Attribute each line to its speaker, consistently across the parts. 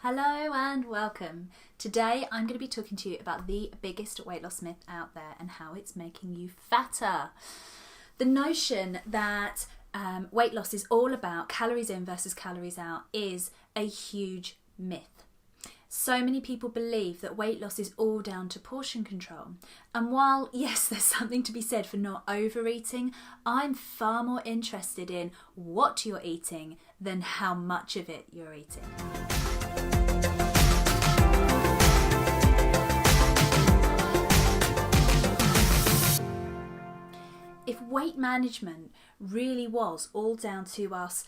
Speaker 1: Hello and welcome. Today I'm going to be talking to you about the biggest weight loss myth out there and how it's making you fatter. The notion that weight loss is all about calories in versus calories out is a huge myth. So many people believe that weight loss is all down to portion control. And while, yes, there's something to be said for not overeating, I'm far more interested in what you're eating than how much of it you're eating. If weight management really was all down to us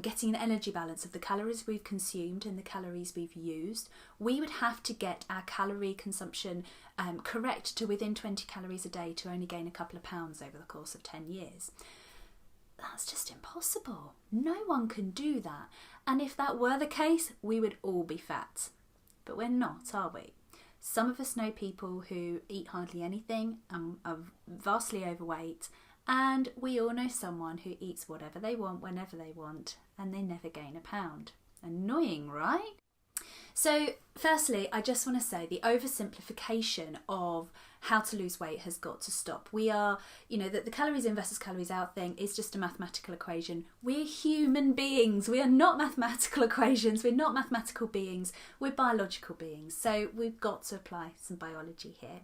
Speaker 1: getting an energy balance of the calories we've consumed and the calories we've used, we would have to get our calorie consumption correct to within 20 calories a day to only gain a couple of pounds over the course of 10 years. That's just impossible. No one can do that. And if that were the case, we would all be fat. But we're not, are we? Some of us know people who eat hardly anything and are vastly overweight, and we all know someone who eats whatever they want, whenever they want, and they never gain a pound. Annoying, right? So, firstly, I just want to say the oversimplification of how to lose weight has got to stop. We are, that the calories in versus calories out thing is just a mathematical equation. We're human beings. We are not mathematical equations. We're not mathematical beings. We're biological beings. So we've got to apply some biology here.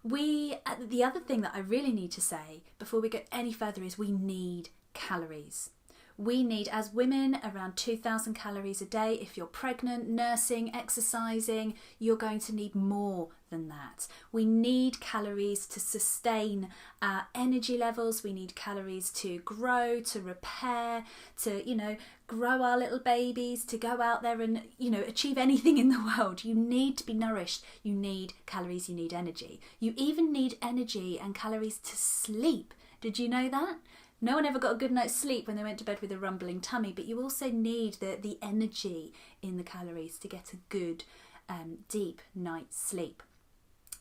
Speaker 1: The other thing that I really need to say before we go any further is we need calories. We need, as women, around 2,000 calories a day. If you're pregnant, nursing, exercising, you're going to need more than that. We need calories to sustain our energy levels. We need calories to grow, to repair, to, grow our little babies, to go out there and, achieve anything in the world. You need to be nourished. You need calories, you need energy. You even need energy and calories to sleep. Did you know that? No one ever got a good night's sleep when they went to bed with a rumbling tummy, but you also need the energy in the calories to get a good, deep night's sleep.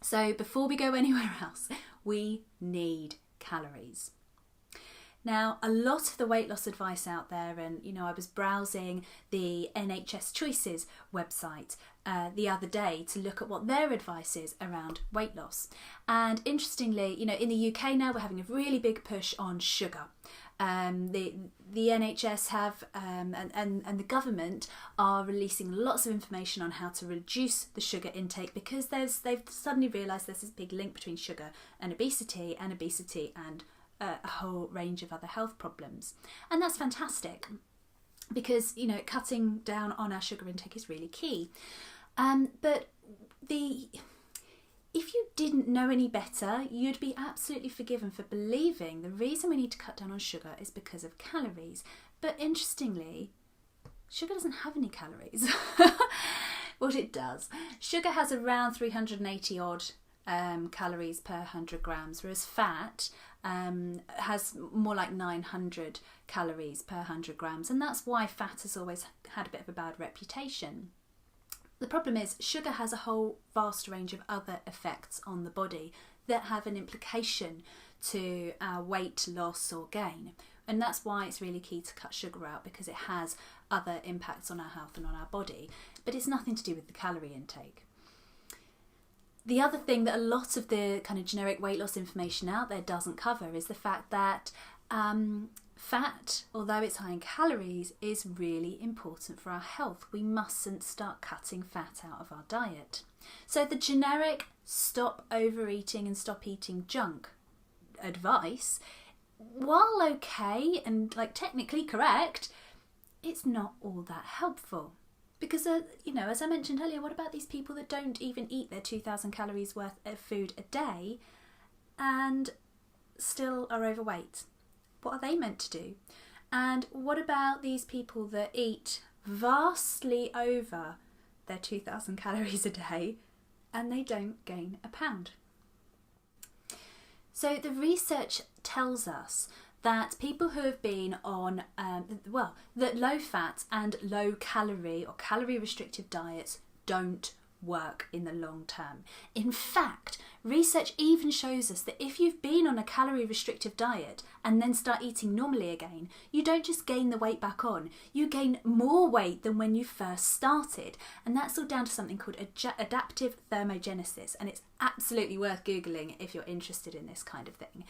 Speaker 1: So before we go anywhere else, we need calories. Now, a lot of the weight loss advice out there, and I was browsing the NHS Choices website the other day to look at what their advice is around weight loss. And interestingly, in the UK now we're having a really big push on sugar. The NHS have and the government are releasing lots of information on how to reduce the sugar intake because they've suddenly realised there's this big link between sugar and obesity and a whole range of other health problems. And that's fantastic because, cutting down on our sugar intake is really key. But if you didn't know any better, you'd be absolutely forgiven for believing the reason we need to cut down on sugar is because of calories. But interestingly, sugar doesn't have any calories. What it does, sugar has around 380 odd calories per 100 grams, whereas fat has more like 900 calories per 100 grams, and that's why fat has always had a bit of a bad reputation. The problem is sugar has a whole vast range of other effects on the body that have an implication to our weight loss or gain, and that's why it's really key to cut sugar out, because it has other impacts on our health and on our body, but it's nothing to do with the calorie intake. The other thing that a lot of the kind of generic weight loss information out there doesn't cover is the fact that fat, although it's high in calories, is really important for our health. We mustn't start cutting fat out of our diet. So the generic stop overeating and stop eating junk advice, while okay and technically correct, it's not all that helpful. Because, as I mentioned earlier, what about these people that don't even eat their 2,000 calories worth of food a day and still are overweight? What are they meant to do? And what about these people that eat vastly over their 2,000 calories a day and they don't gain a pound? So the research tells us that people who have been on, that low fat and low calorie or calorie restrictive diets don't work in the long term. In fact, Research even shows us that if you've been on a calorie restrictive diet and then start eating normally again, you don't just gain the weight back on, you gain more weight than when you first started. And that's all down to something called adaptive thermogenesis, and it's absolutely worth Googling if you're interested in this kind of thing.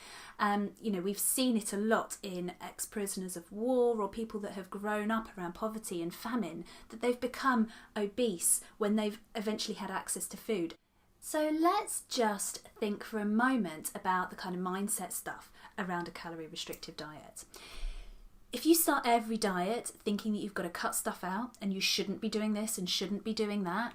Speaker 1: We've seen it a lot in ex-prisoners of war or people that have grown up around poverty and famine, that they've become obese when they've eventually had access to food. So let's just think for a moment about the kind of mindset stuff around a calorie restrictive diet. If you start every diet thinking that you've got to cut stuff out and you shouldn't be doing this and shouldn't be doing that,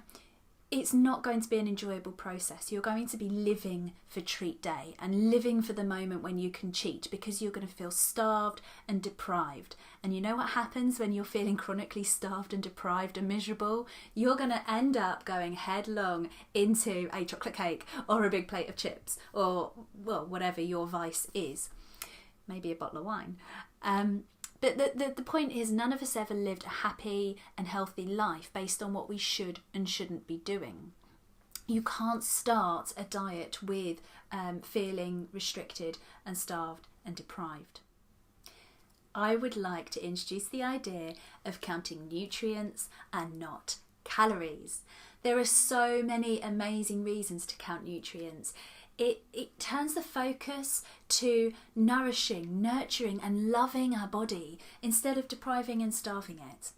Speaker 1: it's not going to be an enjoyable process. You're going to be living for treat day and living for the moment when you can cheat, because you're going to feel starved and deprived. And you know what happens when you're feeling chronically starved and deprived and miserable? You're going to end up going headlong into a chocolate cake or a big plate of chips or, well, whatever your vice is. Maybe a bottle of wine. But the point is, none of us ever lived a happy and healthy life based on what we should and shouldn't be doing. You can't start a diet with feeling restricted and starved and deprived. I would like to introduce the idea of counting nutrients and not calories. There are so many amazing reasons to count nutrients. It turns the focus to nourishing, nurturing and loving our body instead of depriving and starving it.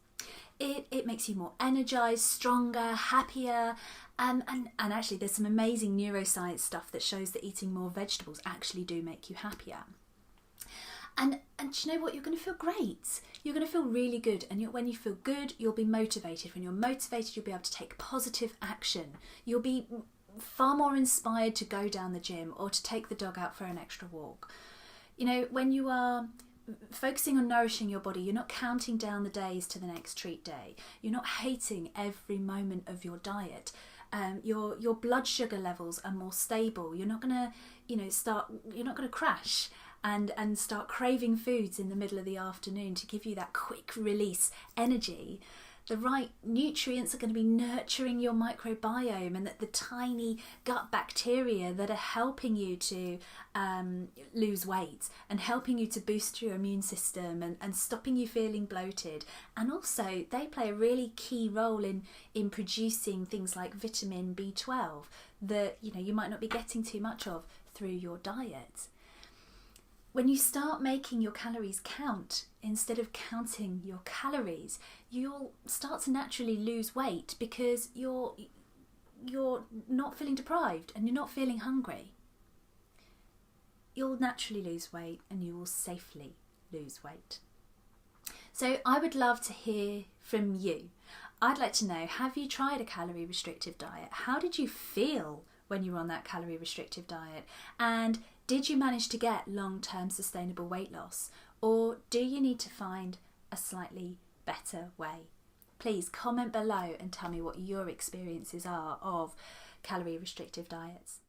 Speaker 1: It makes you more energized, stronger, happier, and actually there's some amazing neuroscience stuff that shows that eating more vegetables actually do make you happier. And you know what? You're going to feel great. You're going to feel really good. And when you feel good, you'll be motivated. When you're motivated, you'll be able to take positive action. You'll be far more inspired to go down the gym or to take the dog out for an extra walk. You know, when you are focusing on nourishing your body, you're not counting down the days to the next treat day. You're not hating every moment of your diet. Your blood sugar levels are more stable. You're not going to, you're not going to crash and start craving foods in the middle of the afternoon to give you that quick release energy. The right nutrients are going to be nurturing your microbiome and the tiny gut bacteria that are helping you to lose weight and helping you to boost your immune system and stopping you feeling bloated. And also they play a really key role in producing things like vitamin B12 that you might not be getting too much of through your diet. When you start making your calories count instead of counting your calories, you'll start to naturally lose weight because you're not feeling deprived and you're not feeling hungry. You'll naturally lose weight and you will safely lose weight. So I would love to hear from you. I'd like to know, have you tried a calorie restrictive diet? How did you feel when you were on that calorie restrictive diet? And did you manage to get long-term sustainable weight loss? Or do you need to find a slightly better way? Please comment below and tell me what your experiences are of calorie restrictive diets.